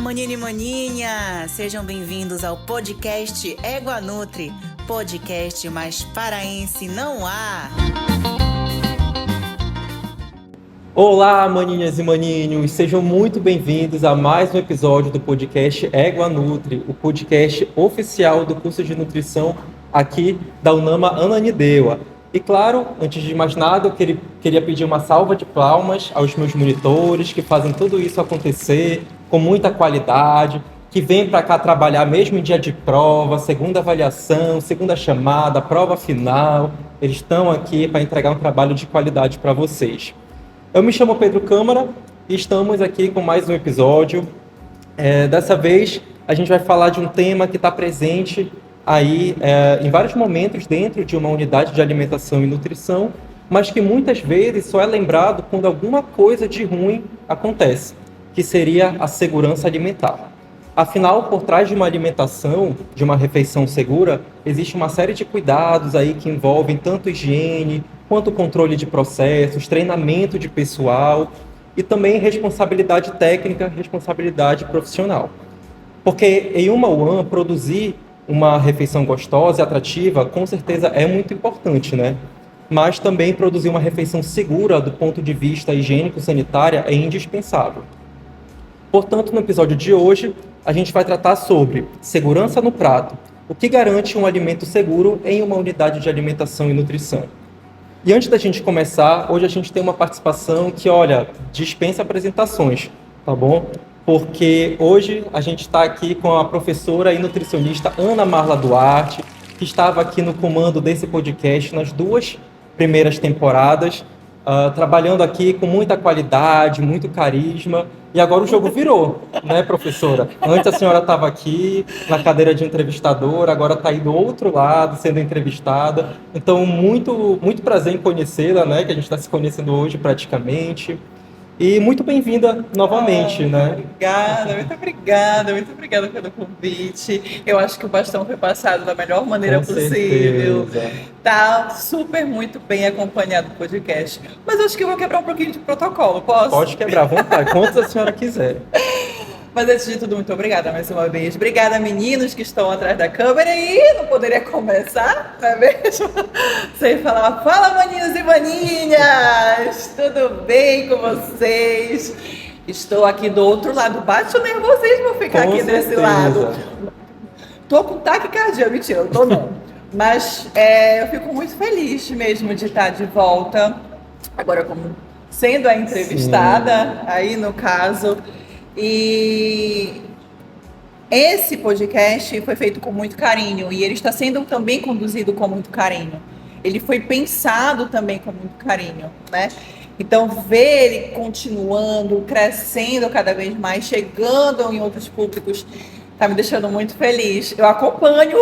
Manini e maninha! Sejam bem-vindos ao podcast Égua Nutri, podcast mais paraense não há! Olá, maninhas e maninhos! Sejam muito bem-vindos a mais um episódio do podcast Égua Nutri, o podcast oficial do curso de nutrição aqui da Unama Ananindeua. E claro, antes de mais nada, eu queria pedir uma salva de palmas aos meus monitores que fazem tudo isso acontecer com muita qualidade, que vêm para cá trabalhar mesmo em dia de prova, segunda avaliação, segunda chamada, prova final. Eles estão aqui para entregar um trabalho de qualidade para vocês. Eu me chamo Pedro Câmara e estamos aqui com mais um episódio. Dessa vez, a gente vai falar de um tema que está presente aí em vários momentos dentro de uma unidade de alimentação e nutrição, mas que muitas vezes só é lembrado quando alguma coisa de ruim acontece, que seria a segurança alimentar. Afinal, por trás de uma alimentação, de uma refeição segura, existe uma série de cuidados aí que envolvem tanto higiene, quanto controle de processos, treinamento de pessoal e também responsabilidade técnica, responsabilidade profissional. Porque em uma UAM, produzir uma refeição gostosa e atrativa, com certeza é muito importante, né? Mas também produzir uma refeição segura do ponto de vista higiênico-sanitário é indispensável. Portanto, no episódio de hoje, a gente vai tratar sobre segurança no prato, o que garante um alimento seguro em uma unidade de alimentação e nutrição. E antes da gente começar, hoje a gente tem uma participação que, olha, dispensa apresentações, tá bom? Porque hoje a gente está aqui com a professora e nutricionista Ana Marla Duarte, que estava aqui no comando desse podcast nas 2 primeiras temporadas, trabalhando aqui com muita qualidade, muito carisma. E agora o jogo virou, né, professora? Antes a senhora estava aqui na cadeira de entrevistadora, agora está aí do outro lado, sendo entrevistada. Então, muito, muito prazer em conhecê-la, né? Que a gente está se conhecendo hoje praticamente. E muito bem-vinda novamente, né? Muito obrigada pelo convite. Eu acho que o bastão foi passado da melhor maneira possível. Tá super muito bem acompanhado o podcast. Mas acho que eu vou quebrar um pouquinho de protocolo, posso? Pode quebrar, à vontade, quantos a senhora quiser. Mas antes de tudo, muito obrigada mais uma vez. Obrigada, meninos que estão atrás da câmera. E não poderia começar, não é mesmo? Sem falar, fala, maninhos e maninhas! Tudo bem com vocês? Estou aqui do outro lado. Bate o nervosismo ficar aqui desse lado. Tô com taquicardia, mentira, eu tô não. Mas eu fico muito feliz mesmo de estar de volta. Agora, como sendo a entrevistada, aí no caso. E esse podcast foi feito com muito carinho e ele está sendo também conduzido com muito carinho. Ele foi pensado também com muito carinho, né? Então, ver ele continuando, crescendo cada vez mais, chegando em outros públicos, está me deixando muito feliz. Eu acompanho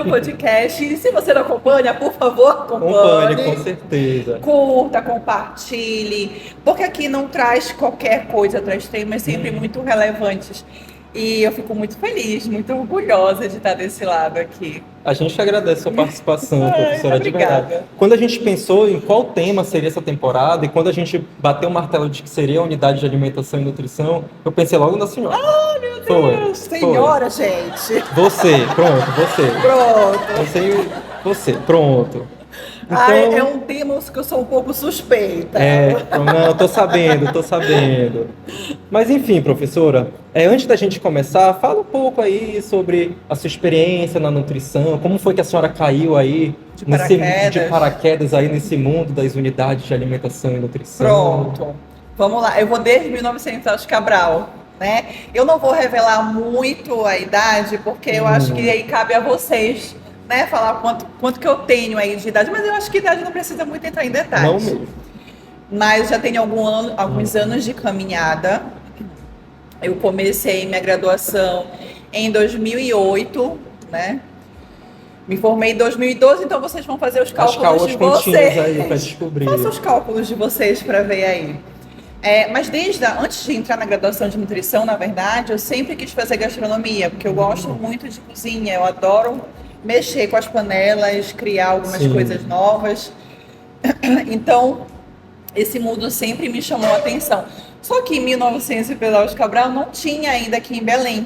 o podcast. E se você não acompanha, por favor, acompanhe. Com certeza. Curta, compartilhe. Porque aqui não traz qualquer coisa, traz temas sempre muito relevantes. E eu fico muito feliz, muito orgulhosa de estar desse lado aqui. A gente agradece a sua participação, professora, de obrigada. verdade. Quando a gente pensou em qual tema seria essa temporada e quando a gente bateu o martelo de que seria a unidade de alimentação e nutrição, eu pensei logo na senhora. Ah, meu Deus! Senhora, gente! Você, pronto, você. Pronto. Você, pronto. Então, é um tema que eu sou um pouco suspeita. Não, tô sabendo. Mas enfim, professora, antes da gente começar, fala um pouco aí sobre a sua experiência na nutrição, como foi que a senhora caiu aí de paraquedas aí nesse mundo das unidades de alimentação e nutrição. Pronto, vamos lá, eu vou desde 1900 Cabral, né? Eu não vou revelar muito a idade, porque eu acho que aí cabe a vocês, né, falar quanto que eu tenho aí de idade, mas eu acho que idade não precisa muito entrar em detalhes. Não mesmo. Mas já tenho alguns anos de caminhada. Eu comecei minha graduação em 2008, né? Me formei em 2012, então vocês vão fazer os cálculos de vocês. Aí para descobrir. Faça os cálculos de vocês para ver aí. Mas antes de entrar na graduação de nutrição, na verdade, eu sempre quis fazer gastronomia, porque eu gosto muito de cozinha, eu adoro mexer com as panelas, criar algumas coisas novas. Então, esse mundo sempre me chamou a atenção. Só que em 1900 e Pedal de Cabral não tinha ainda aqui em Belém.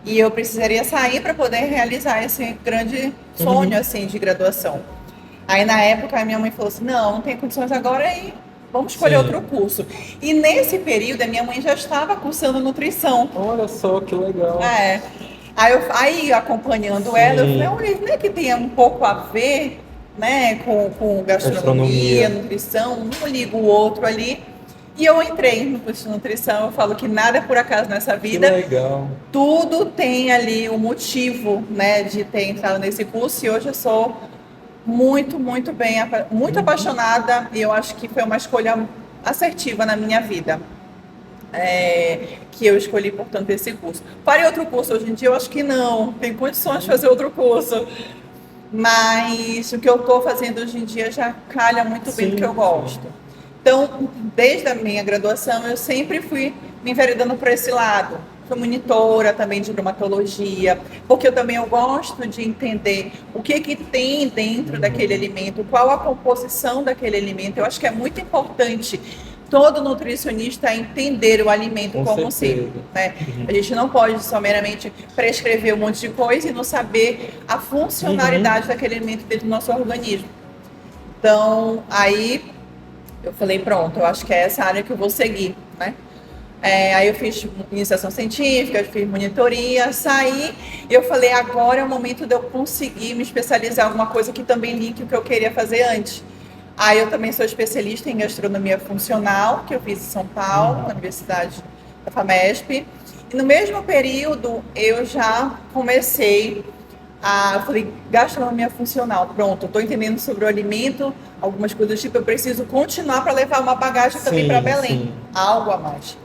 E eu precisaria sair para poder realizar esse grande sonho assim de graduação. Aí na época a minha mãe falou assim, não tem condições agora aí, vamos escolher outro curso. E nesse período a minha mãe já estava cursando nutrição. Olha só que legal. Aí acompanhando ela, eu falei, olha, não é que tenha um pouco a ver, né, com gastronomia, nutrição, um liga o outro ali. E eu entrei no curso de nutrição, eu falo que nada é por acaso nessa vida. Que legal. Tudo tem ali um motivo, né, de ter entrado nesse curso e hoje eu sou muito apaixonada e eu acho que foi uma escolha assertiva na minha vida. Que eu escolhi, portanto, esse curso. Farei outro curso hoje em dia? Eu acho que não, tem condições de fazer outro curso. Mas o que eu estou fazendo hoje em dia já calha muito bem do que eu gosto. Então, desde a minha graduação, eu sempre fui me enveredando por esse lado. Fui monitora também de bromatologia, porque eu gosto de entender o que tem dentro daquele alimento, qual a composição daquele alimento. Eu acho que é muito importante todo nutricionista entender o alimento como sendo, né? A gente não pode só meramente prescrever um monte de coisa e não saber a funcionalidade daquele alimento dentro do nosso organismo. Então, aí eu falei, pronto, eu acho que é essa área que eu vou seguir, né? Aí eu fiz iniciação científica, fiz monitoria, saí e eu falei, agora é o momento de eu conseguir me especializar em alguma coisa que também linke o que eu queria fazer antes. Aí eu também sou especialista em gastronomia funcional, que eu fiz em São Paulo, na Universidade da FAMESP. E no mesmo período eu já comecei eu falei, gastronomia funcional, pronto, eu estou entendendo sobre o alimento, algumas coisas do tipo, eu preciso continuar para levar uma bagagem também para Belém, algo a mais.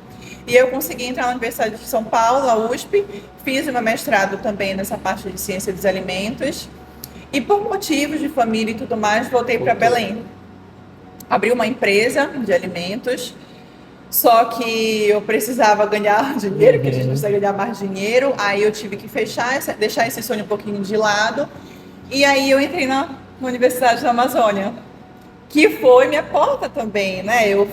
E eu consegui entrar na Universidade de São Paulo, a USP, fiz meu mestrado também nessa parte de ciência dos alimentos e por motivos de família e tudo mais, voltei para Belém. Abri uma empresa de alimentos, só que eu precisava ganhar dinheiro, porque a gente precisa ganhar mais dinheiro, aí eu tive que deixar esse sonho um pouquinho de lado, e aí eu entrei na Universidade da Amazônia, que foi minha porta também, né? Eu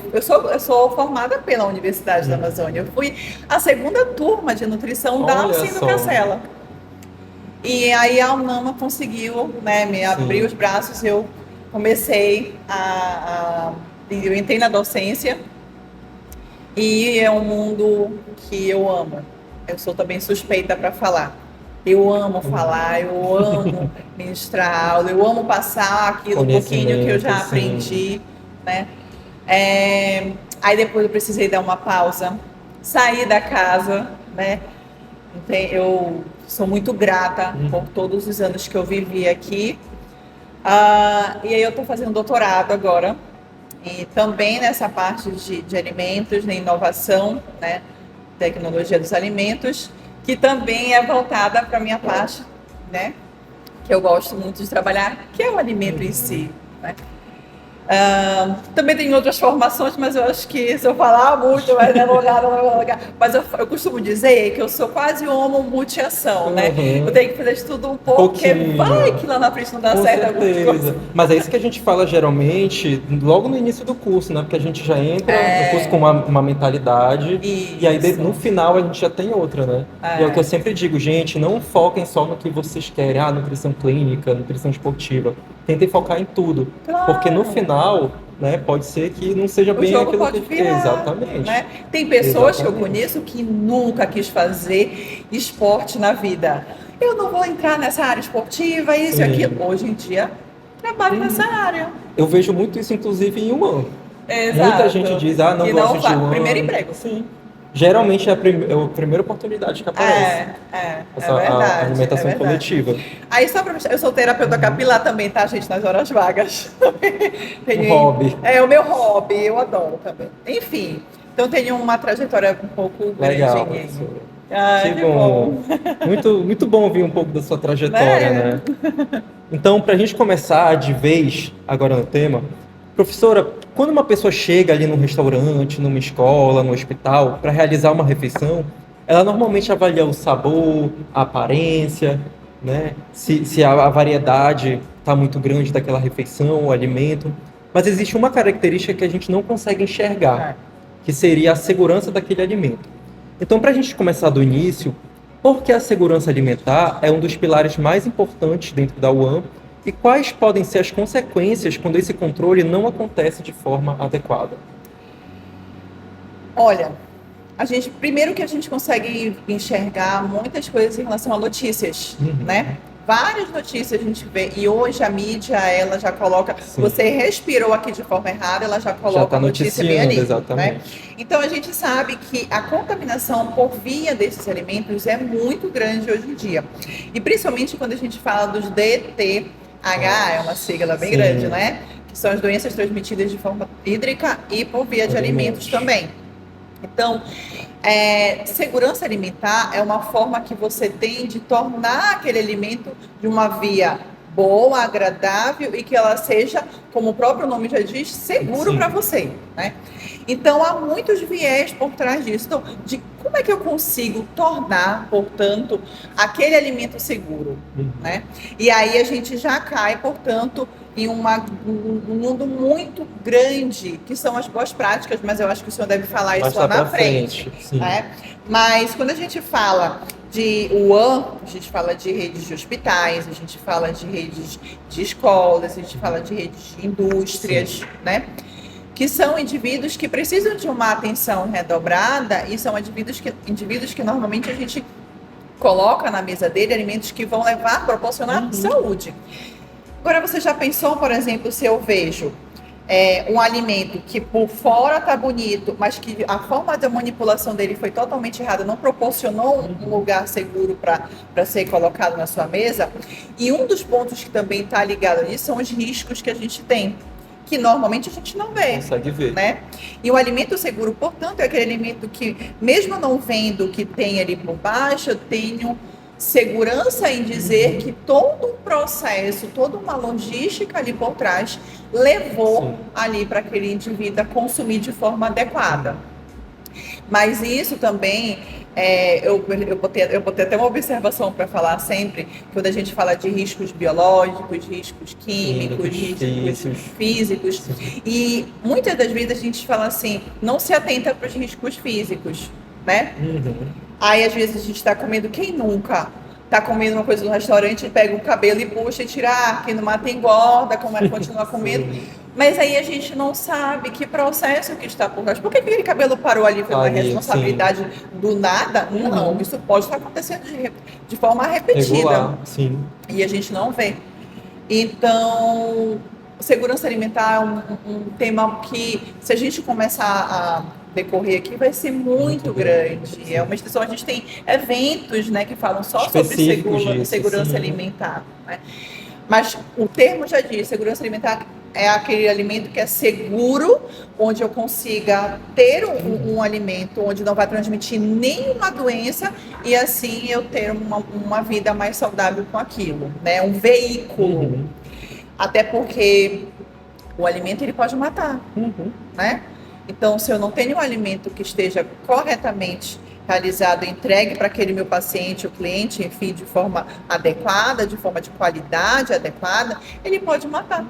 sou formada pela Universidade da Amazônia, eu fui a segunda turma de nutrição da Alcindo Cacela. E aí a UNAMA conseguiu, né, me abrir os braços, eu comecei eu entrei na docência e é um mundo que eu amo. Eu sou também suspeita para falar. Eu amo falar, eu amo ministrar aula, eu amo passar aquilo pouquinho que eu já aprendi, né? Aí depois eu precisei dar uma pausa, sair da casa, né? Eu sou muito grata por todos os anos que eu vivi aqui. E aí eu estou fazendo doutorado agora, e também nessa parte de alimentos, de inovação, né, tecnologia dos alimentos, que também é voltada para a minha parte, né, que eu gosto muito de trabalhar, que é o alimento em si, né. Também tem outras formações, mas eu acho que se eu falar muito vai demorar. Mas eu costumo dizer que eu sou quase homo multiação, né? Eu tenho que fazer de tudo um pouco, porque vai que lá na frente não dá certo alguma coisa. Mas é isso que a gente fala geralmente logo no início do curso, né? Porque a gente já entra no curso com uma mentalidade e aí no final a gente já tem outra, né? E é o que eu sempre digo, gente, não foquem só no que vocês querem, nutrição clínica, nutrição esportiva. Tentem focar em tudo, porque no final, né, pode ser que não seja bem aquilo que virar, exatamente. Né? Tem pessoas que eu conheço que nunca quis fazer esporte na vida. Eu não vou entrar nessa área esportiva, isso e aquilo. Hoje em dia, trabalho nessa área. Eu vejo muito isso, inclusive, em Human. Exato. Muita gente diz, não gosto de Human. Primeiro emprego. Sim. Geralmente é a primeira oportunidade que aparece. É verdade. A alimentação coletiva. Aí só pra eu sou terapeuta capilar também, tá, gente? Nas horas vagas. Um hobby. É o meu hobby, eu adoro também. Enfim, então tenho uma trajetória um pouco legal. Que bom. Muito bom ouvir um pouco da sua trajetória, né? Então, pra gente começar de vez agora no tema, professora, quando uma pessoa chega ali num restaurante, numa escola, no hospital, para realizar uma refeição, ela normalmente avalia o sabor, a aparência, né? Se a variedade está muito grande daquela refeição, o alimento. Mas existe uma característica que a gente não consegue enxergar, que seria a segurança daquele alimento. Então, para a gente começar do início, por que a segurança alimentar é um dos pilares mais importantes dentro da UAN e quais podem ser as consequências quando esse controle não acontece de forma adequada? Olha, primeiro que a gente consegue enxergar muitas coisas em relação a notícias, né? Várias notícias a gente vê, e hoje a mídia, ela já coloca, você respirou aqui de forma errada, ela já coloca a notícia bem ali, exatamente. né? Então a gente sabe que a contaminação por via desses alimentos é muito grande hoje em dia. E principalmente quando a gente fala dos DTH, é uma sigla bem grande, né? Que são as doenças transmitidas de forma hídrica e por via de alimentos também. Então, segurança alimentar é uma forma que você tem de tornar aquele alimento de uma via boa, agradável e que ela seja, como o próprio nome já diz, seguro para você, né? Então, há muitos viés por trás disso. Então, de como é que eu consigo tornar, portanto, aquele alimento seguro, né? E aí a gente já cai, portanto, em um mundo muito grande, que são as boas práticas, mas eu acho que o senhor deve falar isso lá na frente. Né? Mas quando a gente fala de UAN, a gente fala de redes de hospitais, a gente fala de redes de escolas, a gente fala de redes de indústrias, né? Que são indivíduos que precisam de uma atenção redobrada e são indivíduos que normalmente a gente coloca na mesa dele alimentos que vão proporcionar saúde. Agora, você já pensou, por exemplo, se eu vejo um alimento que por fora está bonito, mas que a forma de manipulação dele foi totalmente errada, não proporcionou um lugar seguro para ser colocado na sua mesa? E um dos pontos que também está ligado nisso são os riscos que a gente tem, que normalmente a gente não vê. Consegue ver. Né? E o alimento seguro, portanto, é aquele alimento que, mesmo não vendo o que tem ali por baixo, eu tenho segurança em dizer que todo um processo, toda uma logística ali por trás levou ali para aquele indivíduo a consumir de forma adequada. Mas isso também, eu botei até uma observação para falar sempre, quando a gente fala de riscos biológicos, riscos químicos, riscos físicos, e muitas das vezes a gente fala assim, não se atenta para os riscos físicos, né? Aí, às vezes, a gente está comendo, quem nunca está comendo uma coisa no restaurante, pega o cabelo e puxa e tira, quem não mata engorda, como é que continua comendo. Mas aí a gente não sabe que processo que está por trás. Por que aquele cabelo parou ali? Foi uma responsabilidade do nada? Não, isso pode estar acontecendo de forma repetida. Regular, e a gente não vê. Então, segurança alimentar é um tema que, se a gente começar a decorrer aqui, vai ser muito grande. É uma extensão, a gente tem eventos, né, que falam só sobre segurança alimentar, né? Mas o termo já diz, segurança alimentar é aquele alimento que é seguro, onde eu consiga ter um alimento onde não vai transmitir nenhuma doença e assim eu ter uma vida mais saudável com aquilo, né? Um veículo. Até porque o alimento ele pode matar, né? Então, se eu não tenho um alimento que esteja corretamente realizado, entregue para aquele meu paciente, o cliente, enfim, de forma adequada, de forma de qualidade adequada, ele pode matar.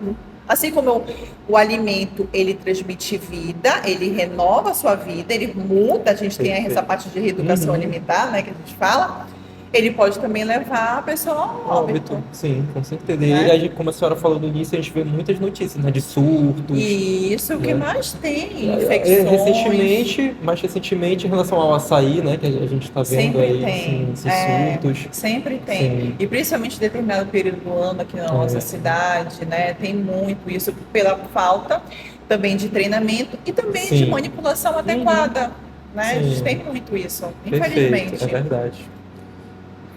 Assim como o alimento, ele transmite vida, ele renova a sua vida, ele muda, a gente tem essa parte de reeducação alimentar, né, que a gente fala, ele pode também levar a pessoa ao óbito. Sim, com certeza. E aí, como a senhora falou no início, a gente vê muitas notícias, né, de surtos. Isso, o que mais tem, infecções. Mais recentemente, em relação ao açaí, né, que a gente está vendo sempre aí, tem. esses surtos. Sempre tem. Sim. E principalmente em determinado período do ano aqui na nossa cidade, né, tem muito isso pela falta também de treinamento e também de manipulação adequada, né? A gente tem muito isso, infelizmente. Perfeito, é verdade.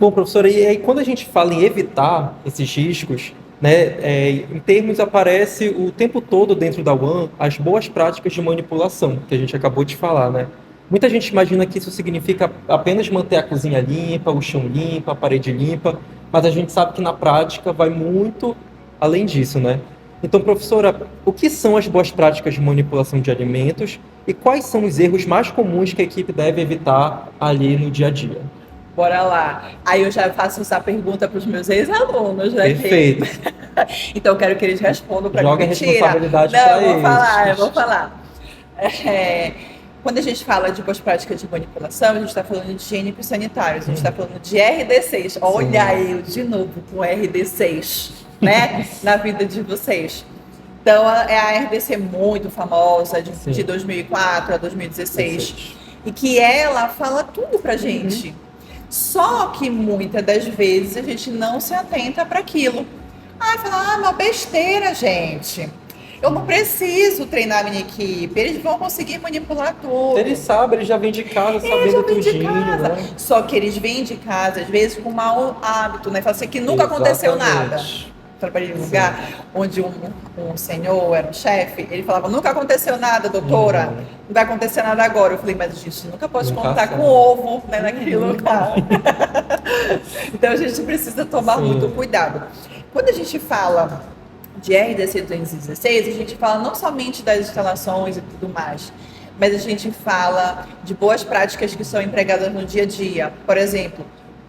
Bom, professora, e aí quando a gente fala em evitar esses riscos, né, em termos aparece o tempo todo dentro da UAN as boas práticas de manipulação, que a gente acabou de falar, né? Muita gente imagina que isso significa apenas manter a cozinha limpa, o chão limpo, a parede limpa, mas a gente sabe que na prática vai muito além disso, né? Então, professora, o que são as boas práticas de manipulação de alimentos e quais são os erros mais comuns que a equipe deve evitar ali no dia a dia? Bora lá. Aí eu já faço essa pergunta para os meus ex-alunos, né? Perfeito. Então eu quero que eles respondam para mim. Joga a Mentira. responsabilidade Não, pra eu vou eles. falar. Quando a gente fala de boas práticas de manipulação, a gente está falando de higiênicos sanitários, a gente está falando de RD6. Olha eu de novo com RD6, né? Na vida de vocês. Então, é a RDC muito famosa, de 2004 a 2016. E que ela fala tudo pra gente. Só que muitas das vezes a gente não se atenta para aquilo. Fala, uma besteira, gente. Eu não preciso treinar a minha equipe, eles vão conseguir manipular tudo. Eles sabem, eles já vêm de casa sabendo tudinho, né? Só que eles vêm de casa, às vezes, com mau hábito, né? Fala assim, que nunca aconteceu nada. Trabalhei em um lugar onde um senhor era um chefe, ele falava, nunca aconteceu nada, doutora, não vai acontecer nada agora. Eu falei, mas a gente nunca pode contar com ovo, né, naquele lugar. Então a gente precisa tomar muito cuidado. Quando a gente fala de RDC 216, a gente fala não somente das instalações e tudo mais, mas a gente fala de boas práticas que são empregadas no dia a dia. Por exemplo,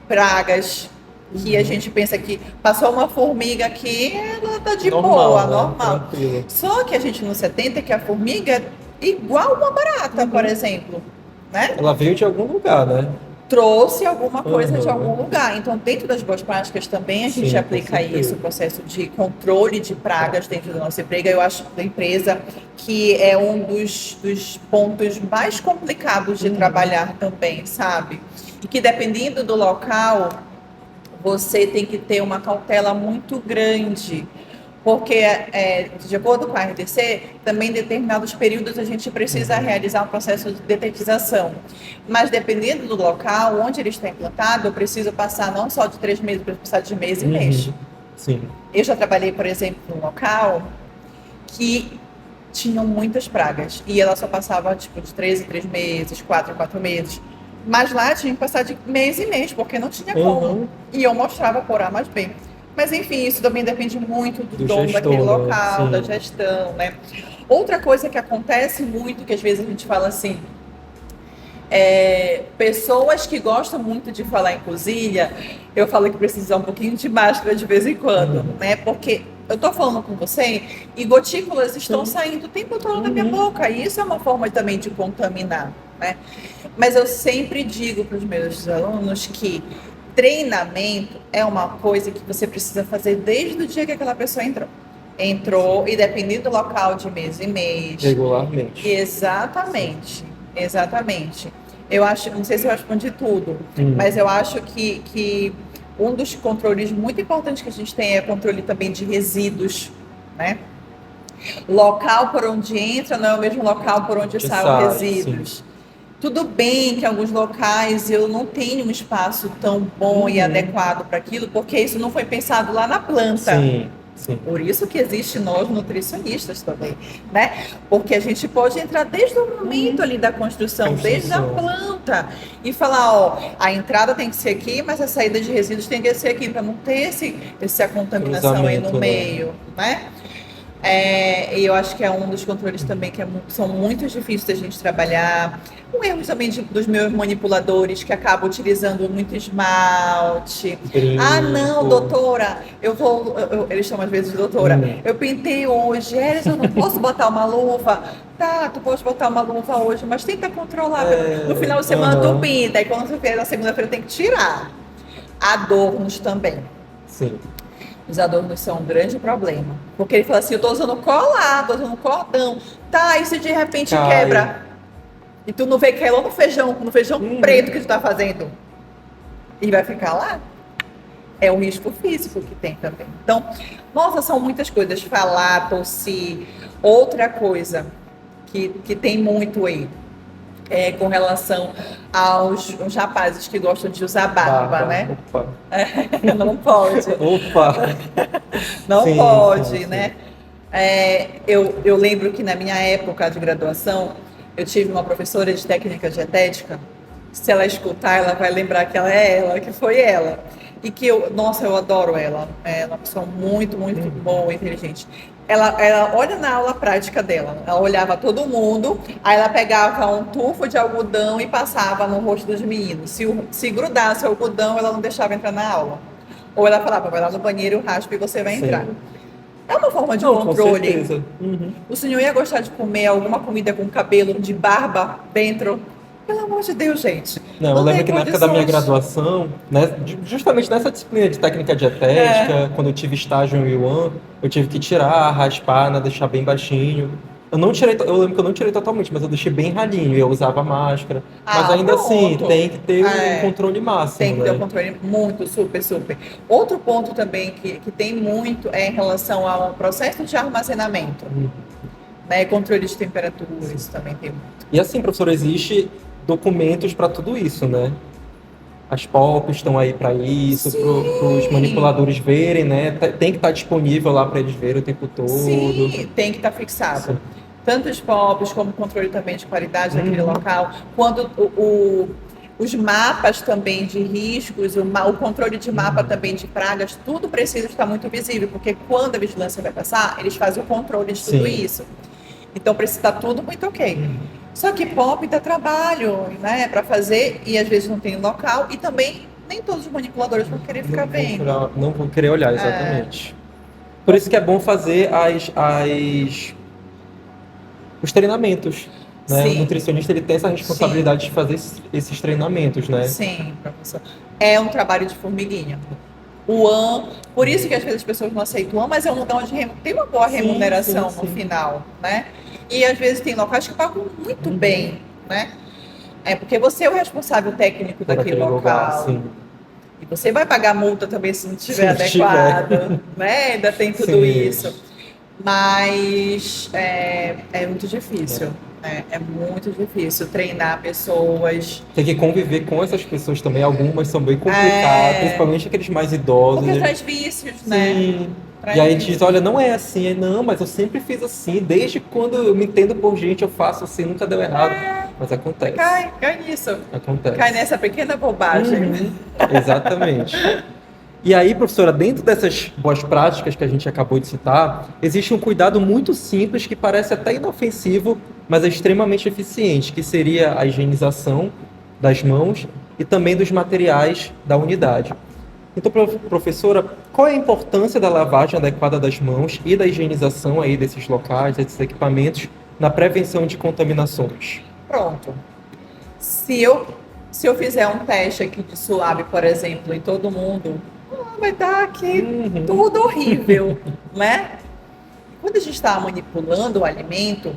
pragas, que a gente pensa que passou uma formiga aqui, ela tá de boa, normal. Tranquilo. Só que a gente não se atenta que a formiga é igual uma barata, por exemplo, né? Ela veio de algum lugar, né? Trouxe alguma coisa de algum lugar. Então, dentro das boas práticas também a gente aplica isso, o processo de controle de pragas dentro da nossa empresa. Eu acho da empresa que é um dos pontos mais complicados de trabalhar também, sabe? E que dependendo do local, você tem que ter uma cautela muito grande, porque, de acordo com a RDC, também em determinados períodos a gente precisa realizar um processo de detetização. Mas dependendo do local, onde ele está implantado, eu preciso passar não só de 3 meses, eu preciso passar de mês em mês. Sim. Eu já trabalhei, por exemplo, num local que tinham muitas pragas, e ela só passava tipo, de 3 em 3 meses, 4 em 4 meses. Mas lá tinha que passar de mês em mês, porque não tinha como. E eu mostrava por A mais B. Mas enfim, isso também depende muito do dono daquele local, da gestão, né? Outra coisa que acontece muito, que às vezes a gente fala assim, pessoas que gostam muito de falar em cozinha, eu falo que precisa usar um pouquinho de máscara de vez em quando, né? Porque eu tô falando com você e gotículas estão saindo o tempo todo da minha boca. E isso é uma forma também de contaminar, né? Mas eu sempre digo para os meus alunos que treinamento é uma coisa que você precisa fazer desde o dia que aquela pessoa entrou e dependendo do local, de mês em mês. Regularmente. Exatamente. Eu acho, não sei se eu respondi tudo, mas eu acho que um dos controles muito importantes que a gente tem é o controle também de resíduos, né? Local por onde entra não é o mesmo local por onde saem os resíduos. Tudo bem que em alguns locais eu não tenho um espaço tão bom e adequado para aquilo, porque isso não foi pensado lá na planta. Sim. Por isso que existe nós nutricionistas também, né? Porque a gente pode entrar desde o momento ali da construção, desde a planta, e falar, ó, a entrada tem que ser aqui, mas a saída de resíduos tem que ser aqui, para não ter essa contaminação aí no meio, né? E eu acho que é um dos controles também que são muito difíceis da gente trabalhar. Um erro também dos meus manipuladores que acabam utilizando muito esmalte. Não, doutora, eles chamam às vezes de doutora. Eu pintei hoje, eu não posso botar uma luva. Tá, tu pode botar uma luva hoje, mas tenta controlar. No final de semana tu pinta, e quando você fez na segunda-feira tem que tirar. Adornos também. Sim. Os adornos são um grande problema. Porque ele fala assim, eu tô usando colar, tô usando cordão. Tá, e se de repente quebra? E tu não vê que é lá no feijão preto que tu tá fazendo? E vai ficar lá? É o risco físico que tem também. Então, nossa, são muitas coisas. Falar, tossir. Outra coisa que tem muito aí. Com relação aos rapazes que gostam de usar barba, né? Opa. Não pode. Opa! Não pode, né? Eu lembro que na minha época de graduação, eu tive uma professora de técnica dietética. Se ela escutar, ela vai lembrar que que foi ela. E que eu adoro ela. É uma pessoa muito, muito boa, inteligente. Ela olha na aula prática dela, ela olhava todo mundo, aí ela pegava um tufo de algodão e passava no rosto dos meninos. Se grudasse o algodão, ela não deixava entrar na aula. Ou ela falava, vai lá no banheiro, raspa e você vai entrar. É uma forma de Não, com controle. certeza. Uhum. O senhor ia gostar de comer alguma comida com cabelo de barba dentro? Pelo amor de Deus, gente. Não, eu Não lembro tem que na época da minha condições. graduação, né, justamente nessa disciplina de técnica dietética, quando eu tive estágio em Yuan, eu tive que tirar, raspar, né, deixar bem baixinho. Eu não tirei, eu lembro que eu não tirei totalmente, mas eu deixei bem ralinho, eu usava máscara. Mas Ah, ainda assim, pronto. tem que ter um É, controle máximo, tem que ter um né? controle muito, super, super. Outro ponto também que tem muito é em relação ao processo de armazenamento, né? Controle de temperatura, isso também tem muito. E assim, professor, existe documentos para tudo isso, né? As POPs estão aí para isso, para os Sim, manipuladores verem, né? Tem que estar disponível lá para eles verem o tempo todo. sim, tem que estar fixado. Sim. Tanto os POPs como controle também de qualidade daquele Uhum. local, quando os mapas também de riscos, o controle de mapa também de pragas, tudo precisa estar muito visível, porque quando a vigilância vai passar, eles fazem o controle de tudo Sim. isso. Então precisa estar tudo muito ok. Só que POP dá trabalho, né, para fazer e às vezes não tem local e também nem todos os manipuladores vão querer ficar vendo. Não vou querer olhar, exatamente. Por isso que é bom fazer os treinamentos, né? O Sim, nutricionista ele tem essa responsabilidade de fazer esses treinamentos, né? sim, professor. É um trabalho de formiguinha. O AM, por isso que às vezes as pessoas não aceitam o AM, mas é um lugar onde tem uma boa Sim, remuneração sim, no sim. final, né? E às vezes tem locais que pagam muito bem, né? É porque você é o responsável técnico Por daquele aquele lugar, local. sim. E você vai pagar multa também se não Se estiver não tiver. adequado, né? Ainda tem tudo Sim. isso. Mas é muito difícil. É muito difícil treinar pessoas. Tem que conviver com essas pessoas também. Algumas são bem complicadas, É, principalmente aqueles mais idosos. porque traz vícios, né? Sim. Traz E aí vícios. diz, olha, não é assim. Aí, não, mas eu sempre fiz assim. Desde quando eu me entendo por gente, eu faço assim, nunca deu errado. Mas acontece. Cai nisso. Acontece. Cai nessa pequena bobagem. Uhum. Exatamente. E aí, professora, dentro dessas boas práticas que a gente acabou de citar, existe um cuidado muito simples que parece até inofensivo, mas é extremamente eficiente, que seria a higienização das mãos e também dos materiais da unidade. Então, professora, qual é a importância da lavagem adequada das mãos e da higienização aí desses locais, desses equipamentos, na prevenção de contaminações? Pronto. Se eu fizer um teste aqui de SUAB, por exemplo, em todo mundo, vai dar aqui tudo horrível, né? Quando a gente está manipulando o alimento,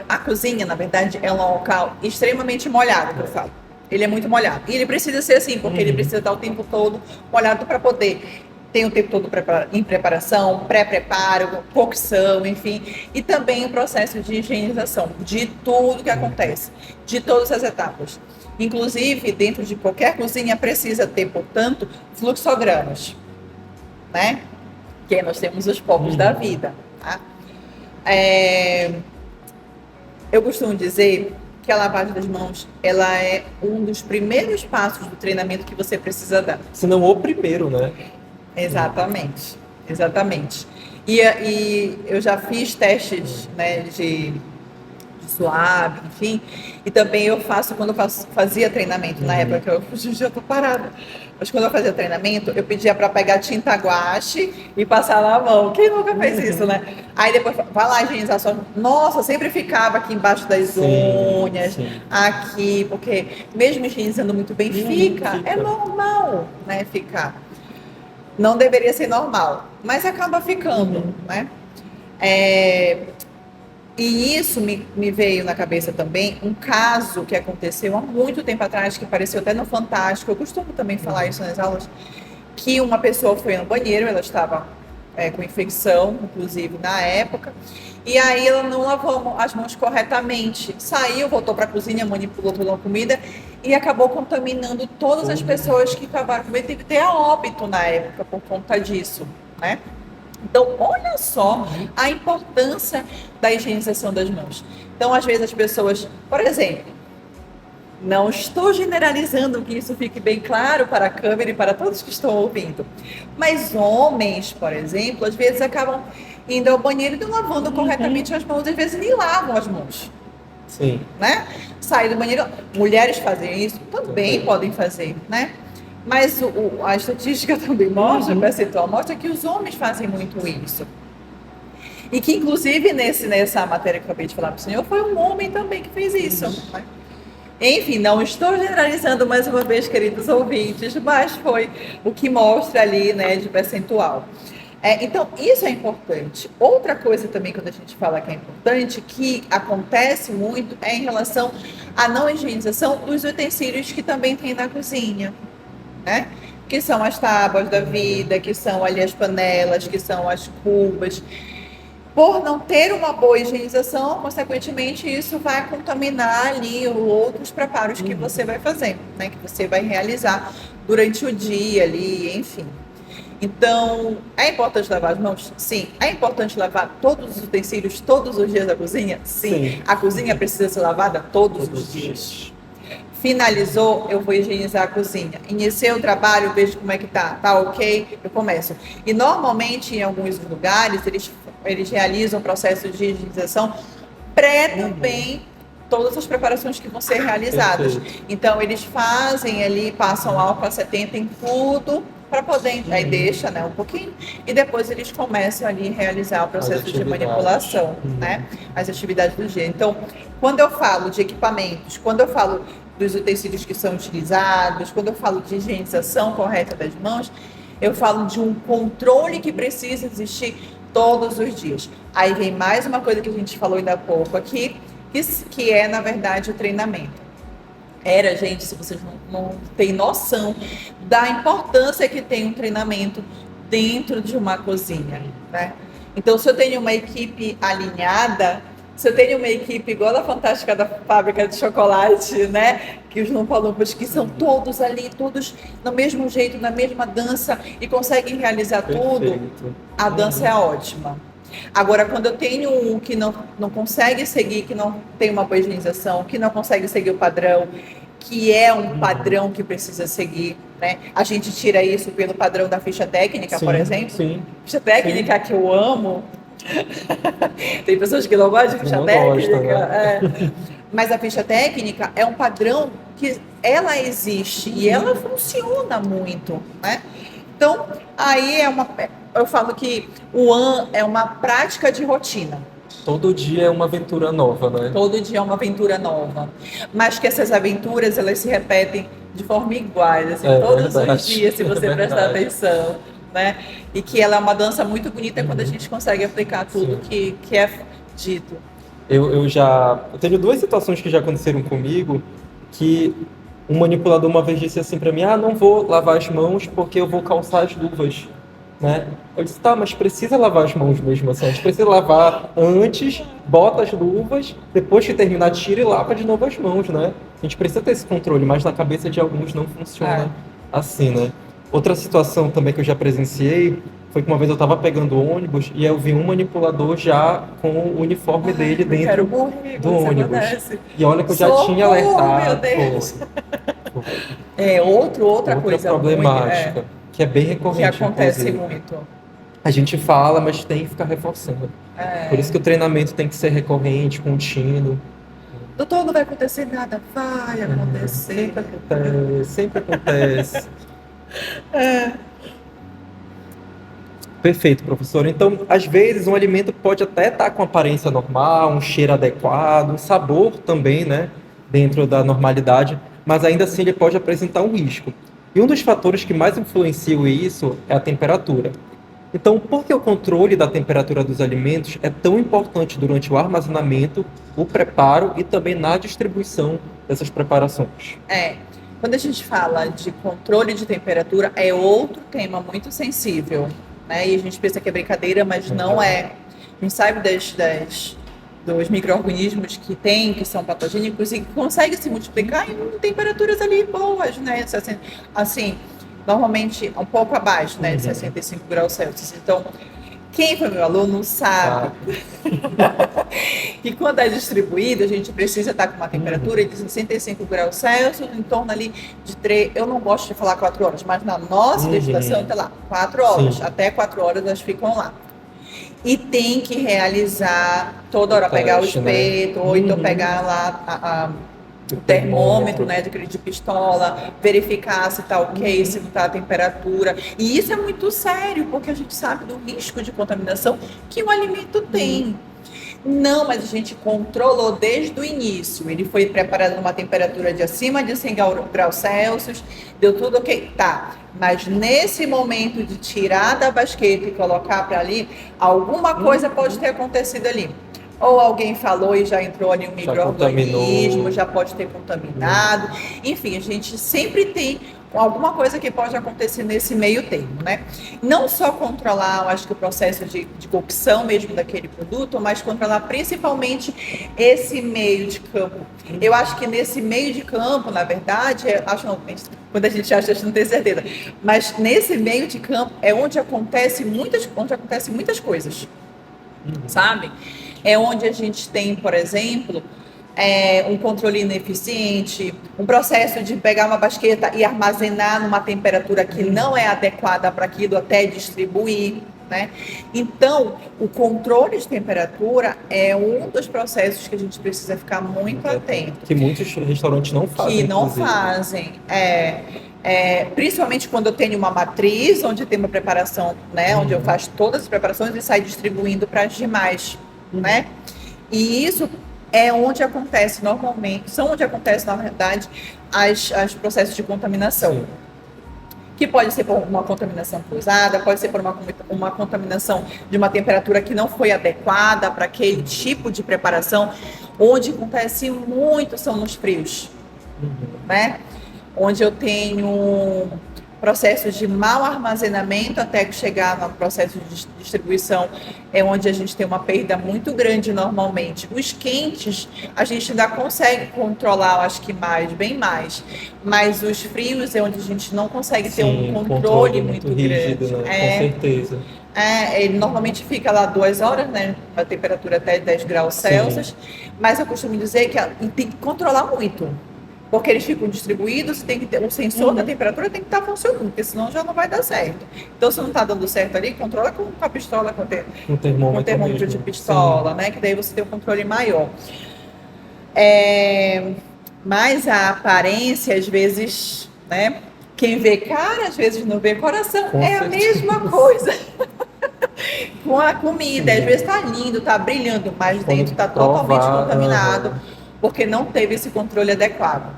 a cozinha, na verdade, é um local extremamente molhado, que eu falo. Ele é muito molhado. E ele precisa ser assim, porque ele precisa estar o tempo todo molhado para poder ter o tempo todo em preparação, pré-preparo, cocção, enfim. E também o processo de higienização de tudo que acontece, de todas as etapas. Inclusive, dentro de qualquer cozinha, precisa ter, portanto, fluxogramas, né? Que nós temos os povos da vida, tá? Eu costumo dizer que a lavagem das mãos, ela é um dos primeiros passos do treinamento que você precisa dar. Se não o primeiro, né? Exatamente, exatamente. E eu já fiz testes, né, de SUAB, enfim, e também eu faço quando eu fazia treinamento, na época que eu já tô parada, mas quando eu fazia treinamento, eu pedia para pegar tinta guache e passar na mão. Quem nunca fez isso, né? Aí depois, vai lá higienizar sua mão. Nossa, sempre ficava aqui embaixo das unhas, aqui, porque mesmo higienizando muito bem, fica. É normal, né, ficar. Não deveria ser normal, mas acaba ficando, né? E isso me veio na cabeça também um caso que aconteceu há muito tempo atrás, que apareceu até no Fantástico. Eu costumo também falar isso nas aulas, que uma pessoa foi no banheiro, ela estava com infecção, inclusive na época, e aí ela não lavou as mãos corretamente. Saiu, voltou para a cozinha, manipulou toda a comida e acabou contaminando todas as pessoas que acabaram comendo. Teve até a óbito na época por conta disso, né? Então, olha só a importância da higienização das mãos. Então, às vezes as pessoas, por exemplo, não estou generalizando, que isso fique bem claro para a câmera e para todos que estão ouvindo, mas homens, por exemplo, às vezes acabam indo ao banheiro e não lavando corretamente as mãos, às vezes nem lavam as mãos. Sim. Né? Sair do banheiro, mulheres fazem isso, também podem fazer, né? Mas a estatística também mostra, o percentual mostra que os homens fazem muito isso. E que, inclusive, nessa matéria que eu acabei de falar para o senhor, foi um homem também que fez isso. Né? Enfim, não estou generalizando mais uma vez, queridos ouvintes, mas foi o que mostra ali, né, de percentual. Então, isso é importante. Outra coisa também, quando a gente fala que é importante, que acontece muito, é em relação à não higienização dos utensílios que também tem na cozinha, né? Que são as tábuas da vida, que são ali as panelas, que são as cubas. Por não ter uma boa higienização, consequentemente, isso vai contaminar ali outros preparos que você vai fazer, né? Que você vai realizar durante o dia ali, enfim. Então, é importante lavar as mãos? Sim. É importante lavar todos os utensílios todos os dias da cozinha? Sim. A cozinha precisa ser lavada todos os dias. Finalizou, eu vou higienizar a cozinha. Iniciei o trabalho, vejo como é que tá. Tá ok? Eu começo. E normalmente, em alguns lugares, eles realizam o processo de higienização também todas as preparações que vão ser realizadas. Então, eles fazem ali, passam álcool a 70 em tudo, para poder, aí deixa, né, um pouquinho, e depois eles começam ali a realizar o processo de manipulação, né, as atividades do dia. Então, quando eu falo de equipamentos, quando eu falo dos utensílios que são utilizados, quando eu falo de higienização correta das mãos, eu falo de um controle que precisa existir todos os dias. Aí vem mais uma coisa que a gente falou ainda há pouco aqui, que é, na verdade, o treinamento. Gente, se vocês não têm noção da importância que tem um treinamento dentro de uma cozinha, né? Então, se eu tenho uma equipe alinhada, se eu tenho uma equipe igual a fantástica da fábrica de chocolate, né? Que os Lumpa-Lumpas, que são todos ali, todos no mesmo jeito, na mesma dança e conseguem realizar tudo, a dança é ótima. Agora, quando eu tenho um que não consegue seguir, que não tem uma boa higienização, que não consegue seguir o padrão, que é um padrão que precisa seguir, né? A gente tira isso pelo padrão da ficha técnica, por exemplo. Sim. Ficha técnica que eu amo. Tem pessoas que não gostam de ficha técnica. Gosta, né? Mas a ficha técnica é um padrão que ela existe e ela funciona muito, né? Então, aí eu falo que o AN é uma prática de rotina. Todo dia é uma aventura nova, né? Todo dia é uma aventura nova. Mas que essas aventuras, elas se repetem de forma igual, assim, todos os dias, se você prestar atenção, né? E que ela é uma dança muito bonita quando a gente consegue aplicar tudo que é dito. Eu tenho duas situações que já aconteceram comigo, que um manipulador uma vez disse assim pra mim, não vou lavar as mãos porque eu vou calçar as luvas, né? Eu disse, tá, mas precisa lavar as mãos mesmo assim, a gente precisa lavar antes, bota as luvas, depois que terminar tira e lava de novo as mãos, né? A gente precisa ter esse controle, mas na cabeça de alguns não funciona assim, né? Outra situação também que eu já presenciei foi que uma vez eu estava pegando ônibus e eu vi um manipulador já com o uniforme dele dentro do ônibus. E olha que eu já tinha alertado. Meu Deus. Outra coisa problemática, que é bem recorrente. Que acontece inclusive. muito. A gente fala, mas tem que ficar reforçando. Por isso que o treinamento tem que ser recorrente, contínuo. Doutor, não vai acontecer nada. Vai acontecer. Sempre acontece. Perfeito, professor. Então, às vezes, um alimento pode até estar com aparência normal, um cheiro adequado, um sabor também, né, dentro da normalidade, mas ainda assim ele pode apresentar um risco. E um dos fatores que mais influenciam isso é a temperatura. Então, por que o controle da temperatura dos alimentos é tão importante durante o armazenamento, o preparo e também na distribuição dessas preparações? Quando a gente fala de controle de temperatura, é outro tema muito sensível, né? E a gente pensa que é brincadeira, mas não é. A gente sabe dos micro-organismos que são patogênicos e que conseguem se multiplicar em temperaturas ali boas, né? Assim, normalmente um pouco abaixo, né? De 65 graus Celsius. Então, quem foi meu aluno sabe que quando é distribuído, a gente precisa estar com uma temperatura de 65 graus Celsius, em torno ali de 3, eu não gosto de falar 4 horas, mas na nossa legislação está lá, 4 horas, até 4 horas elas ficam lá. E tem que realizar toda hora, pegar o espeto, ou então pegar lá o termômetro, né, de pistola, verificar se está ok, se não está a temperatura. E isso é muito sério, porque a gente sabe do risco de contaminação que o alimento tem. Não, mas a gente controlou desde o início. Ele foi preparado numa temperatura de acima de 100 graus Celsius, deu tudo ok, tá. Mas nesse momento de tirar da basqueta e colocar para ali, alguma coisa pode ter acontecido ali. Ou alguém falou e já entrou ali um micro-organismo, já pode ter contaminado. Enfim, a gente sempre tem alguma coisa que pode acontecer nesse meio termo, né? Não só controlar, eu acho que o processo de cocção mesmo daquele produto, mas controlar principalmente esse meio de campo. Eu acho que nesse meio de campo, na verdade, quando a gente acha, a gente não tem certeza, mas nesse meio de campo é onde acontecem muitas coisas, sabe? É onde a gente tem, por exemplo, um controle ineficiente, um processo de pegar uma basqueta e armazenar numa temperatura que não é adequada para aquilo até distribuir, né? Então, o controle de temperatura é um dos processos que a gente precisa ficar muito atento. Que muitos restaurantes não fazem. Que não fazem. Principalmente quando eu tenho uma matriz, onde tem uma preparação, né? Onde eu faço todas as preparações e saio distribuindo para as demais, né? E isso é onde acontece normalmente, são onde acontece, na verdade, os processos de contaminação. Sim. Que pode ser por uma contaminação cruzada, pode ser por uma contaminação de uma temperatura que não foi adequada para aquele tipo de preparação. Onde acontece muito são nos frios, né? Onde eu tenho processos de mau armazenamento até chegar no processo de distribuição, é onde a gente tem uma perda muito grande normalmente. Os quentes, a gente ainda consegue controlar, acho que bem mais. Mas os frios é onde a gente não consegue ter um controle muito rígido, grande. Né? Com certeza. Ele normalmente fica lá 2 horas, né? A temperatura até 10 graus Celsius. Mas eu costumo dizer que tem que controlar muito. Porque eles ficam distribuídos, tem que ter o sensor da temperatura tem que estar funcionando, porque senão já não vai dar certo. Então, se não está dando certo ali, controla com a pistola, com o termômetro de pistola, né? Que daí você tem um controle maior. Mas a aparência, às vezes, né? Quem vê cara, às vezes não vê coração. Com certeza. A mesma coisa. Com a comida, às vezes está lindo, está brilhando, mas dentro está totalmente contaminado. Porque não teve esse controle adequado.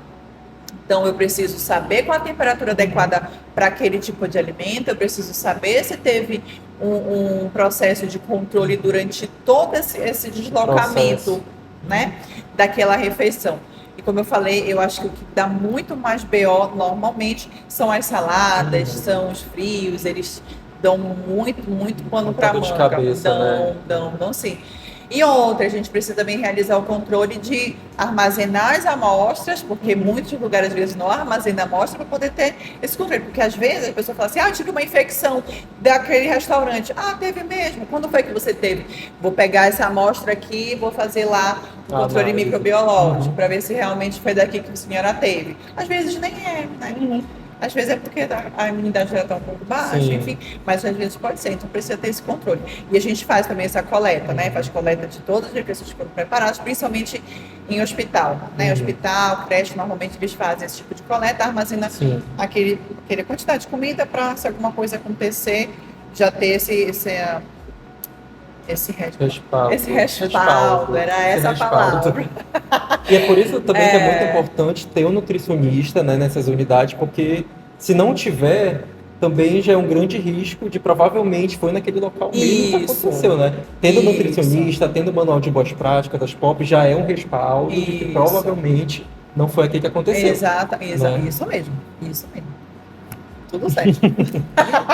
Então, eu preciso saber qual a temperatura adequada para aquele tipo de alimento, eu preciso saber se teve um processo de controle durante todo esse deslocamento, né, daquela refeição. E como eu falei, eu acho que o que dá muito mais BO normalmente são as saladas, são os frios, eles dão muito pano para manga. De cabeça, dão sim. E outra, a gente precisa também realizar o controle de armazenar as amostras, porque muitos lugares, às vezes, não armazenam a amostra para poder ter esse controle. Porque, às vezes, a pessoa fala assim, eu tive uma infecção daquele restaurante. Teve mesmo. Quando foi que você teve? Vou pegar essa amostra aqui e vou fazer lá o controle microbiológico, para ver se realmente foi daqui que a senhora teve. Às vezes, nem é, né? Às vezes é porque a imunidade já está um pouco baixa, enfim, mas às vezes pode ser, então precisa ter esse controle. E a gente faz também essa coleta, né? Faz coleta de todas as refeições que foram preparadas, principalmente em hospital, né? Hospital, creche, normalmente eles fazem esse tipo de coleta, armazena aquela quantidade de comida para, se alguma coisa acontecer, já ter esse respaldo, era essa a palavra. E é por isso também que é muito importante ter um nutricionista, né, nessas unidades, porque se não tiver, também já é um grande risco de provavelmente foi naquele local mesmo que aconteceu, né? Tendo nutricionista, tendo manual de boas práticas das POP, já é um respaldo de que provavelmente não foi aqui que aconteceu. Exato, né? Isso mesmo. Tudo certo.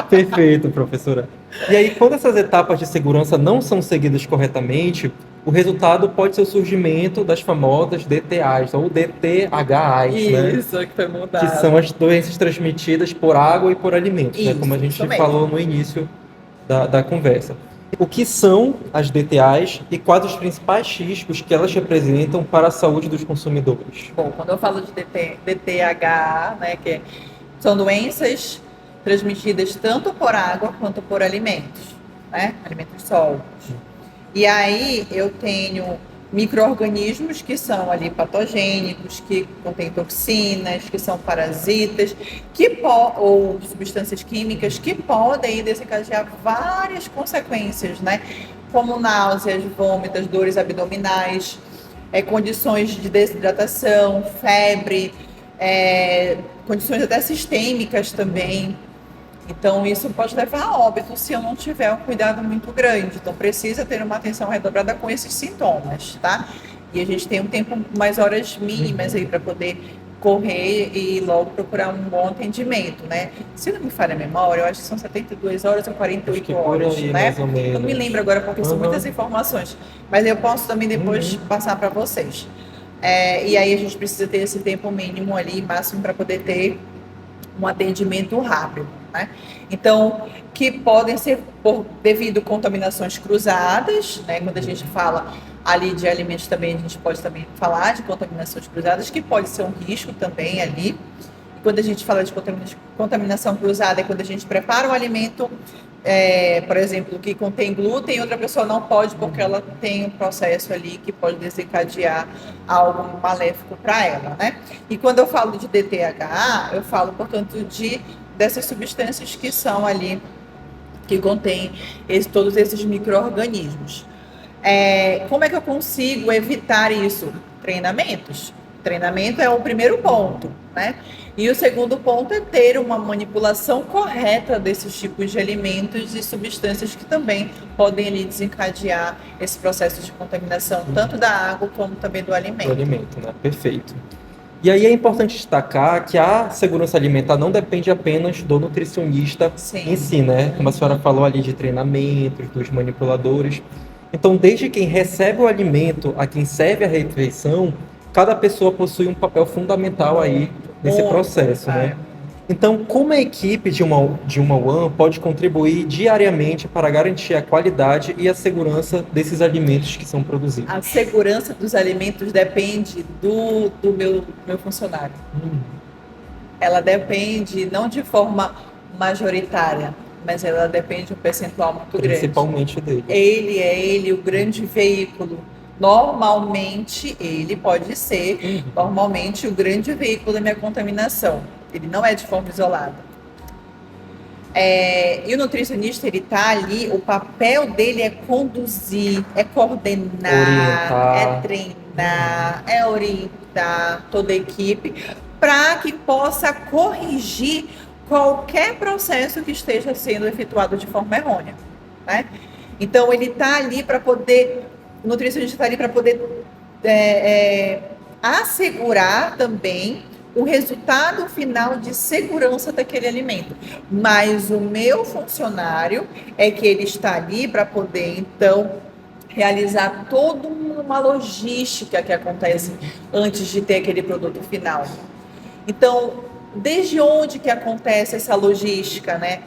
Perfeito, professora. E aí, quando essas etapas de segurança não são seguidas corretamente, o resultado pode ser o surgimento das famosas DTAs, ou DTHAs, né? Isso, que foi mudado. Que são as doenças transmitidas por água e por alimentos, né? Como a gente falou no início da conversa. O que são as DTAs e quais os principais riscos que elas representam para a saúde dos consumidores? Bom, quando eu falo de DTH, né, são doenças transmitidas tanto por água quanto por alimentos, né? Alimentos sólidos. E aí eu tenho micro-organismos que são ali patogênicos, que contêm toxinas, que são parasitas, ou substâncias químicas que podem desencadear várias consequências, né? Como náuseas, vômitos, dores abdominais, condições de desidratação, febre, condições até sistêmicas também. Então, isso pode levar a óbito se eu não tiver um cuidado muito grande. Então, precisa ter uma atenção redobrada com esses sintomas, tá? E a gente tem um tempo, umas horas mínimas aí para poder correr e logo procurar um bom atendimento, né? Se não me falha a memória, eu acho que são 72 horas ou 48 horas, aí, né? mais ou menos. Não me lembro agora porque são muitas informações, mas eu posso também depois passar para vocês. E aí a gente precisa ter esse tempo mínimo ali, máximo, para poder ter um atendimento rápido, né? Então, que podem ser devido a contaminações cruzadas, né? Quando a gente fala ali de alimentos também, a gente pode também falar de contaminações cruzadas, que pode ser um risco também ali. E quando a gente fala de contaminação cruzada, é quando a gente prepara um alimento, por exemplo, que contém glúten, e outra pessoa não pode porque ela tem um processo ali que pode desencadear algo maléfico para ela, né? E quando eu falo de DTH, eu falo, portanto, dessas substâncias que são ali, que contêm todos esses micro-organismos. Como é que eu consigo evitar isso? Treinamentos. Treinamento é o primeiro ponto, né? E o segundo ponto é ter uma manipulação correta desses tipos de alimentos e substâncias que também podem ali desencadear esse processo de contaminação, tanto da água como também do alimento. Do alimento, né? Perfeito. E aí é importante destacar que a segurança alimentar não depende apenas do nutricionista em si, né? Como a senhora falou ali de treinamentos, dos manipuladores. Então, desde quem recebe o alimento a quem serve a refeição, cada pessoa possui um papel fundamental aí nesse processo, né? Então, como a equipe de uma UAN pode contribuir diariamente para garantir a qualidade e a segurança desses alimentos que são produzidos? A segurança dos alimentos depende do meu funcionário. Ela depende não de forma majoritária, mas ela depende de um percentual muito grande. Principalmente dele. Ele o grande veículo. Normalmente, ele pode ser normalmente o grande veículo da minha contaminação. Ele não é de forma isolada. E o nutricionista, ele tá ali, o papel dele é conduzir, é coordenar, orientar. É treinar, é orientar toda a equipe para que possa corrigir qualquer processo que esteja sendo efetuado de forma errônea, né? Então, ele está ali para poder, o nutricionista está ali para poder assegurar também o resultado final de segurança daquele alimento. Mas o meu funcionário é que ele está ali para poder, então, realizar toda uma logística que acontece antes de ter aquele produto final. Então, desde onde que acontece essa logística, né?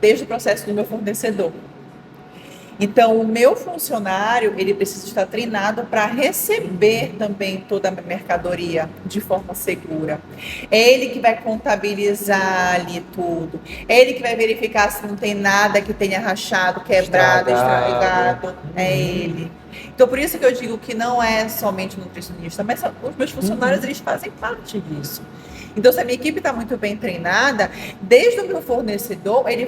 Desde o processo do meu fornecedor. Então, o meu funcionário, ele precisa estar treinado para receber também toda a mercadoria de forma segura. É ele que vai contabilizar ali tudo. É ele que vai verificar se não tem nada que tenha rachado, quebrado, estragado. É ele. Então, por isso que eu digo que não é somente o nutricionista, mas os meus funcionários, eles fazem parte disso. Então, se a minha equipe está muito bem treinada, desde o meu fornecedor, ele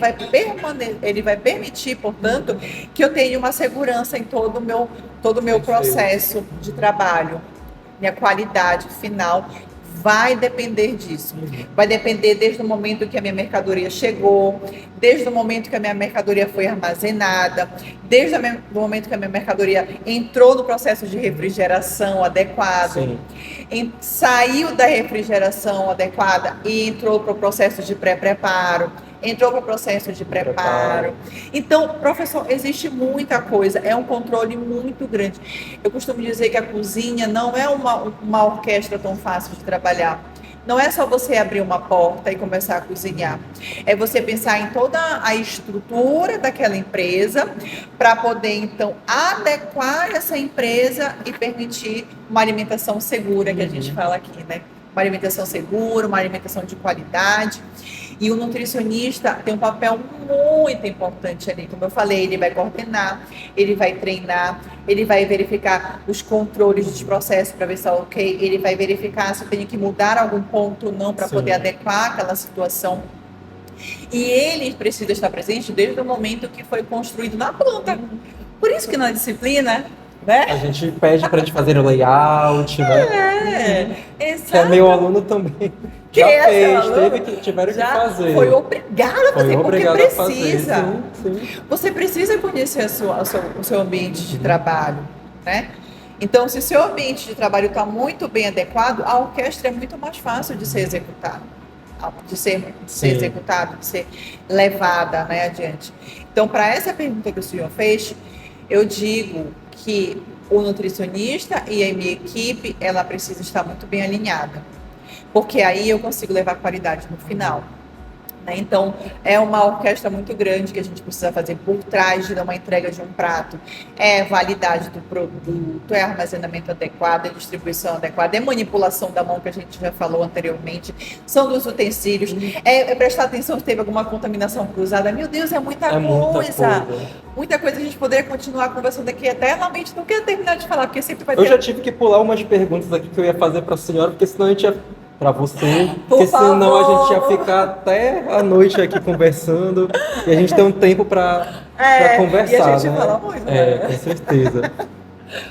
vai permitir, portanto, que eu tenha uma segurança em todo o meu processo de trabalho. Minha qualidade final vai depender disso. Vai depender desde o momento que a minha mercadoria chegou, desde o momento que a minha mercadoria foi armazenada, desde o momento que a minha mercadoria entrou no processo de refrigeração adequado, saiu da refrigeração adequada e entrou para o processo de pré-preparo, entrou para o processo de preparo. Então, professor, existe muita coisa, é um controle muito grande. Eu costumo dizer que a cozinha não é uma orquestra tão fácil de trabalhar. Não é só você abrir uma porta e começar a cozinhar. É você pensar em toda a estrutura daquela empresa para poder, então, adequar essa empresa e permitir uma alimentação segura, que a gente fala aqui, né? uma alimentação segura, uma alimentação de qualidade. E o nutricionista tem um papel muito importante ali. Como eu falei, ele vai coordenar, ele vai treinar, ele vai verificar os controles dos processos para ver se está ok, ele vai verificar se tem que mudar algum ponto ou não para poder adequar aquela situação. E ele precisa estar presente desde o momento que foi construído na planta. Por isso que na disciplina, né? A gente pede para eles fazerem o layout, né? Exato. Que é meu aluno também. Que Já é fez, tiveram que fazer. Foi obrigado a fazer, porque precisa. Sim. Você precisa conhecer o seu ambiente de trabalho, né? Então, se o seu ambiente de trabalho está muito bem adequado, a orquestra é muito mais fácil de ser executada, de ser executada, de ser levada, né, adiante. Então, para essa pergunta que o senhor fez, eu digo que o nutricionista e a minha equipe, ela precisa estar muito bem alinhada, porque aí eu consigo levar qualidade no final. Né? Então, é uma orquestra muito grande que a gente precisa fazer por trás de uma entrega de um prato. É validade do produto, é armazenamento adequado, é distribuição adequada, é manipulação da mão, que a gente já falou anteriormente, são dos utensílios, é prestar atenção se teve alguma contaminação cruzada. Meu Deus, é muita coisa. Muita coisa. A gente poderia continuar conversando aqui eternamente, não quero terminar de falar, porque sempre vai ter... Eu já tive que pular umas perguntas aqui que eu ia fazer para a senhora, porque senão a gente ia... Para você, Por porque senão a favor. gente ia ficar até a noite aqui conversando e a gente tem um tempo para conversar, e a gente né? fala muito, né? Com certeza.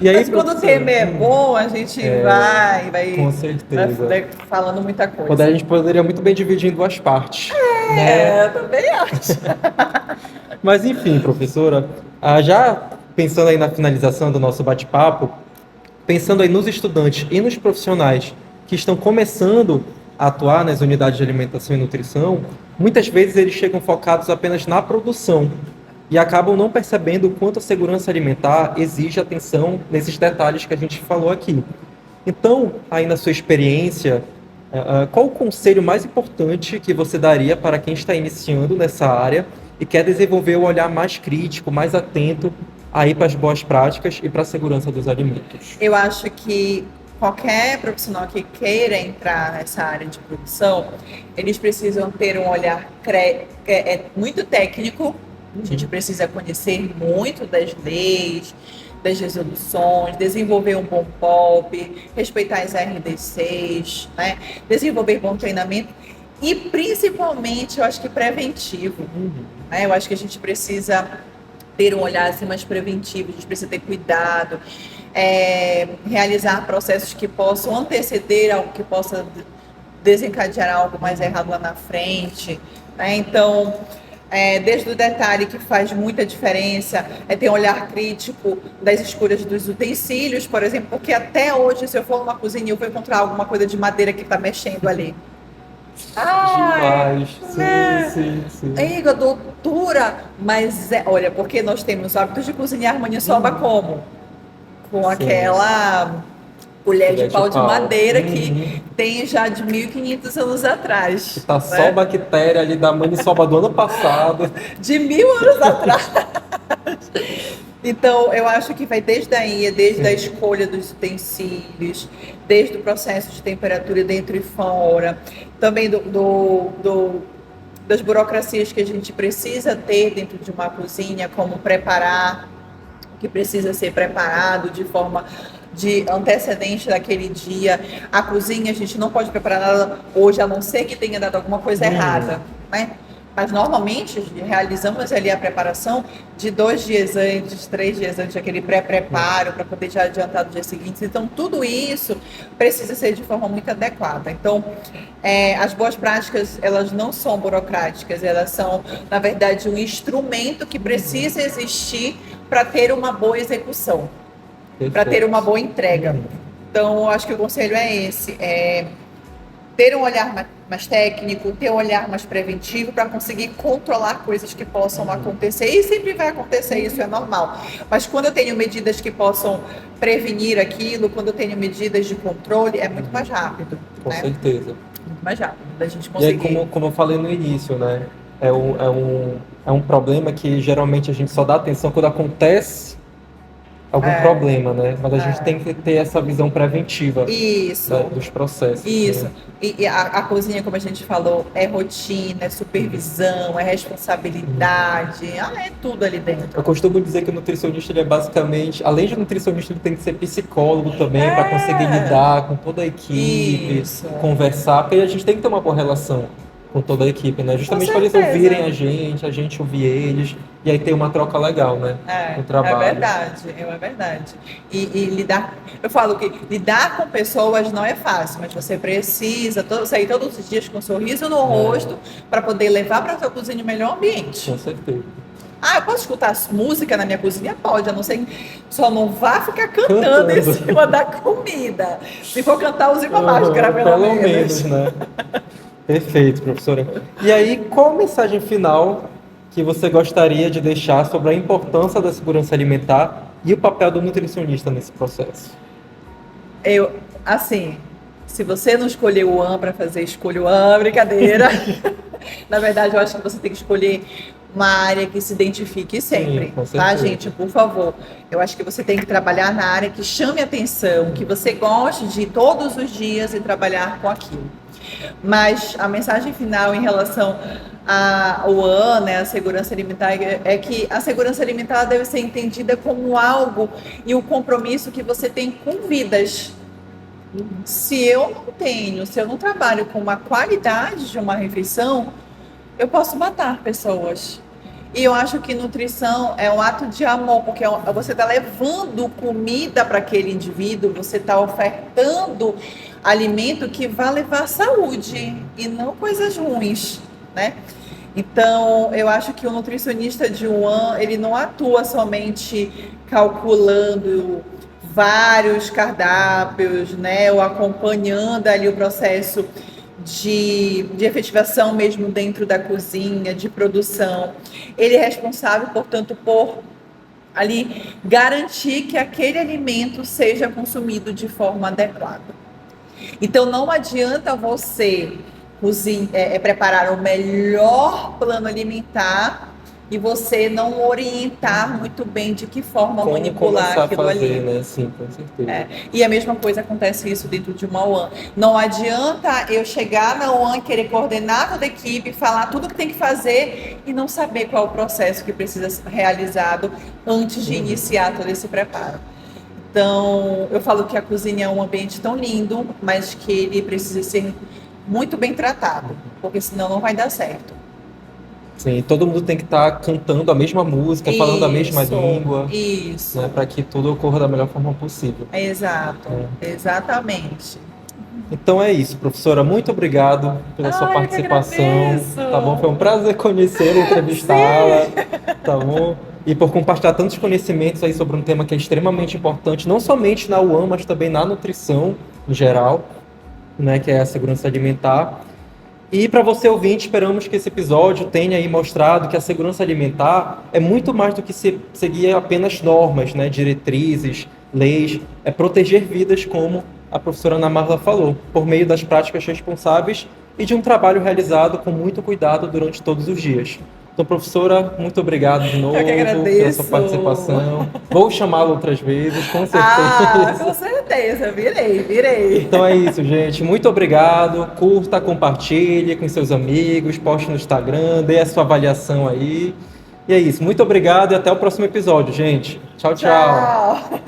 E aí, mas quando o tema é bom, a gente vai, com certeza. vai falando muita coisa. A gente poderia muito bem dividir em duas partes. Né? Eu também acho. Mas enfim, professora, já pensando aí na finalização do nosso bate-papo, pensando aí nos estudantes e nos profissionais que estão começando a atuar nas unidades de alimentação e nutrição, muitas vezes eles chegam focados apenas na produção e acabam não percebendo o quanto a segurança alimentar exige atenção nesses detalhes que a gente falou aqui. Então, aí na sua experiência, qual o conselho mais importante que você daria para quem está iniciando nessa área e quer desenvolver o olhar mais crítico, mais atento aí para as boas práticas e para a segurança dos alimentos? Eu acho que qualquer profissional que queira entrar nessa área de produção, eles precisam ter um olhar muito técnico. A gente precisa conhecer muito das leis, das resoluções, desenvolver um bom POP, respeitar as RDCs, né? Desenvolver bom treinamento e, principalmente, eu acho que preventivo. Né? Eu acho que a gente precisa ter um olhar assim, mais preventivo, a gente precisa ter cuidado, realizar processos que possam anteceder algo que possa desencadear algo mais errado lá na frente. Né? Então, desde o detalhe que faz muita diferença, ter um olhar crítico das escolhas dos utensílios, por exemplo, porque até hoje, se eu for numa cozinha, eu vou encontrar alguma coisa de madeira que está mexendo ali. Demais, sim. Igor, doutora, mas olha, porque nós temos hábitos de cozinhar maniçoba como? Com aquela colher de pau de madeira que tem já de 1.500 anos atrás. Está né? Só bactéria ali da maniçoba do ano passado. De 1.000 anos atrás. Então, eu acho que vai desde aí, desde a escolha dos utensílios, desde o processo de temperatura dentro e fora, também das burocracias que a gente precisa ter dentro de uma cozinha, como preparar o que precisa ser preparado de forma de antecedente daquele dia. A cozinha, a gente não pode preparar nada hoje, a não ser que tenha dado alguma coisa errada, né? Mas normalmente realizamos ali a preparação de 2 dias antes, 3 dias antes, aquele pré-preparo para poder já adiantar no dia seguinte. Então, tudo isso precisa ser de forma muito adequada. Então, as boas práticas, elas não são burocráticas, elas são, na verdade, um instrumento que precisa existir para ter uma boa execução, para ter uma boa entrega. Então, eu acho que o conselho é esse, ter um olhar mais técnico, ter um olhar mais preventivo para conseguir controlar coisas que possam acontecer. E sempre vai acontecer, isso é normal. Mas quando eu tenho medidas que possam prevenir aquilo, quando eu tenho medidas de controle, é muito mais rápido. Com certeza. Muito mais rápido da gente conseguir. E aí, como eu falei no início, né? É um problema que geralmente a gente só dá atenção quando acontece algum problema, né? Mas a gente tem que ter essa visão preventiva Isso. dos processos. Isso. Né? E a cozinha, como a gente falou, é rotina, é supervisão, é responsabilidade, é tudo ali dentro. Eu costumo dizer que o nutricionista, ele é basicamente, além de nutricionista, ele tem que ser psicólogo também, para conseguir lidar com toda a equipe, Isso. conversar, porque a gente tem que ter uma boa relação com toda a equipe, né? Justamente para eles certeza. ouvirem a gente ouvir eles, e aí ter uma troca legal, né? No trabalho. É verdade. E lidar, eu falo que lidar com pessoas não é fácil, mas você precisa sair todos os dias com um sorriso no rosto para poder levar para a sua cozinha o melhor ambiente. Com certeza. Eu posso escutar música na minha cozinha? Pode, a não ser só não vá ficar cantando em cima da comida. Se for cantar, use uma máscara, pelo menos. né? Perfeito, professora. E aí, qual a mensagem final que você gostaria de deixar sobre a importância da segurança alimentar e o papel do nutricionista nesse processo? Se você não escolheu o para fazer, escolha o brincadeira. Na verdade, eu acho que você tem que escolher uma área que se identifique sempre, Sim, com tá, certeza. gente? Por favor. Eu acho que você tem que trabalhar na área que chame atenção, que você goste de ir todos os dias e trabalhar com aquilo. Mas a mensagem final em relação ao né, a segurança alimentar, é que a segurança alimentar deve ser entendida como algo e o compromisso que você tem com vidas. Se eu não trabalho com uma qualidade de uma refeição, eu posso matar pessoas. E eu acho que nutrição é um ato de amor, porque você está levando comida para aquele indivíduo, você está ofertando alimento que vai levar saúde e não coisas ruins, né? Então, eu acho que o nutricionista de ele não atua somente calculando vários cardápios, né, ou acompanhando ali o processo de efetivação mesmo dentro da cozinha, de produção. Ele é responsável, portanto, por ali garantir que aquele alimento seja consumido de forma adequada. Então, não adianta você preparar o melhor plano alimentar e você não orientar muito bem de que forma Como manipular começar aquilo a fazer, ali. né? Sim, com certeza. E a mesma coisa acontece isso dentro de uma UAN. Não adianta eu chegar na UAN e querer coordenar toda a equipe, falar tudo que tem que fazer e não saber qual é o processo que precisa ser realizado antes de iniciar todo esse preparo. Então, eu falo que a cozinha é um ambiente tão lindo, mas que ele precisa ser muito bem tratado, porque senão não vai dar certo. Sim, todo mundo tem que estar cantando a mesma música, falando a mesma língua. Isso. Né, para que tudo ocorra da melhor forma possível. Exato, exatamente. Então é isso, professora. Muito obrigado pela sua participação. Tá bom? Foi um prazer conhecê-la, entrevistá-la. Tá bom? E por compartilhar tantos conhecimentos aí sobre um tema que é extremamente importante, não somente na UAN, mas também na nutrição em geral, né, que é a segurança alimentar. E para você ouvinte, esperamos que esse episódio tenha aí mostrado que a segurança alimentar é muito mais do que seguir apenas normas, né, diretrizes, leis, é proteger vidas, como a professora Ana Marla falou, por meio das práticas responsáveis e de um trabalho realizado com muito cuidado durante todos os dias. Então, professora, muito obrigado de novo pela sua participação. Vou chamá-la outras vezes, com certeza. Com certeza, virei. Então é isso, gente. Muito obrigado. Curta, compartilhe com seus amigos, poste no Instagram, dê a sua avaliação aí. E é isso. Muito obrigado e até o próximo episódio, gente. Tchau, tchau.